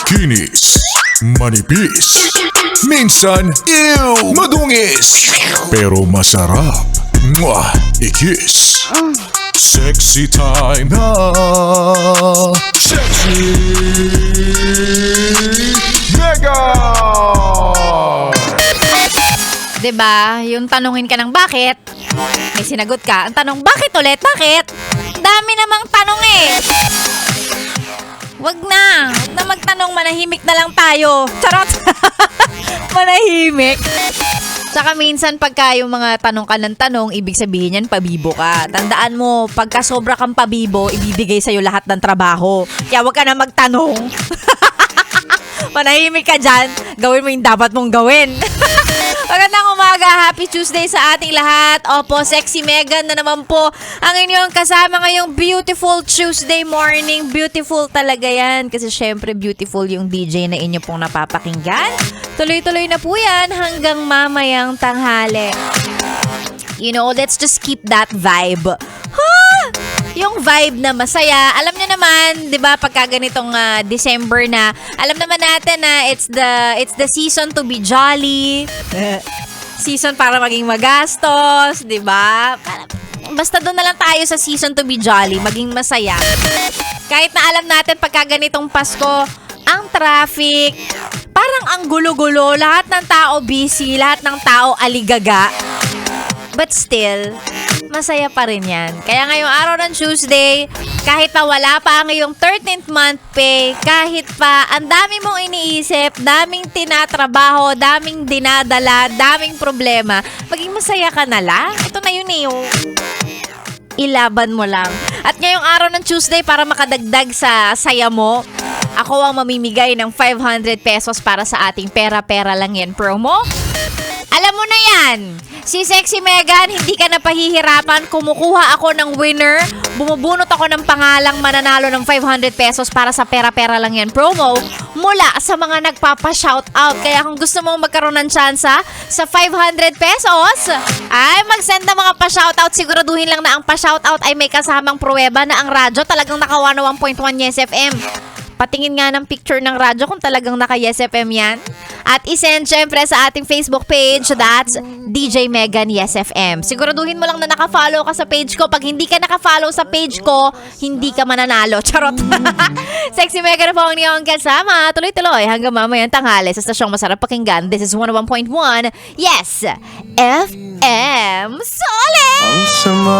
Kinis, manipis, minsan, madungis, pero masarap. Mwah! I-kiss. Sexy time na. Sexy Mega! Diba? Yung tanungin ka ng bakit, may sinagot ka. Ang tanong, bakit ulit? Bakit? Dami namang tanong eh. Wag na magtanong, manahimik na lang tayo. Charot! Manahimik. Saka minsan pagka yung mga tanong ka ng tanong, ibig sabihin yan, pabibo ka. Tandaan mo, pagka sobra kang pabibo, ibibigay sa'yo lahat ng trabaho. Kaya wag ka na magtanong. Manahimik ka dyan, gawin mo yung dapat mong gawin. Magandang umaga, happy Tuesday sa ating lahat. Opo, Sexy Megan na naman po ang inyong kasama ngayong beautiful Tuesday morning. Beautiful talaga yan kasi syempre beautiful yung DJ na inyo pong napapakinggan. Tuloy-tuloy na po yan hanggang mamayang tanghali. You know, let's just keep that vibe. Yung vibe na masaya. Alam niyo naman, 'di ba, pagka ganitong December na, alam naman natin na it's the season to be jolly. Season para maging magastos, 'di ba? Basta doon na lang tayo sa season to be jolly, maging masaya. Kahit na alam natin pagka ganitong Pasko, ang traffic, parang ang gulo-gulo, lahat ng tao busy, lahat ng tao aligaga. But still, masaya pa rin yan. Kaya ngayong araw ng Tuesday, kahit pa wala pa ang iyong 13th month pay, kahit pa ang dami mong iniisip, daming tinatrabaho, daming dinadala, daming problema, maging masaya ka na lang. Ito na yun eh, ilaban mo lang. At ngayong araw ng Tuesday, para makadagdag sa saya mo, ako ang mamimigay ng 500 pesos para sa ating pera-pera lang yan promo. Alam mo na yan! Si Sexy Megan, hindi ka na pahihirapan. Kumukuha ako ng winner. Bumubunot ako ng pangalang mananalo ng 500 pesos para sa pera-pera lang yan promo mula sa mga nagpapa-shoutout. Kaya kung gusto mong magkaroon ng tsansa sa 500 pesos, ay mag-send na mga pa-shoutout. Siguraduhin lang na ang pa-shoutout ay may kasamang pruweba na ang radyo talagang naka 101.1 Yes FM. Patingin nga ng picture ng radyo kung talagang naka-Yes FM yan. At isend syempre sa ating Facebook page, that's DJ Megan Yes FM. Siguraduhin mo lang na naka-follow ka sa page ko. Pag hindi ka naka-follow sa page ko, hindi ka mananalo. Charot! Sexy Megan na po ang niyong kasama. Tuloy-tuloy hanggang mamayang tanghali sa stasyong masarap pakinggan. This is 101.1 Yes FM. Solid! Ang sama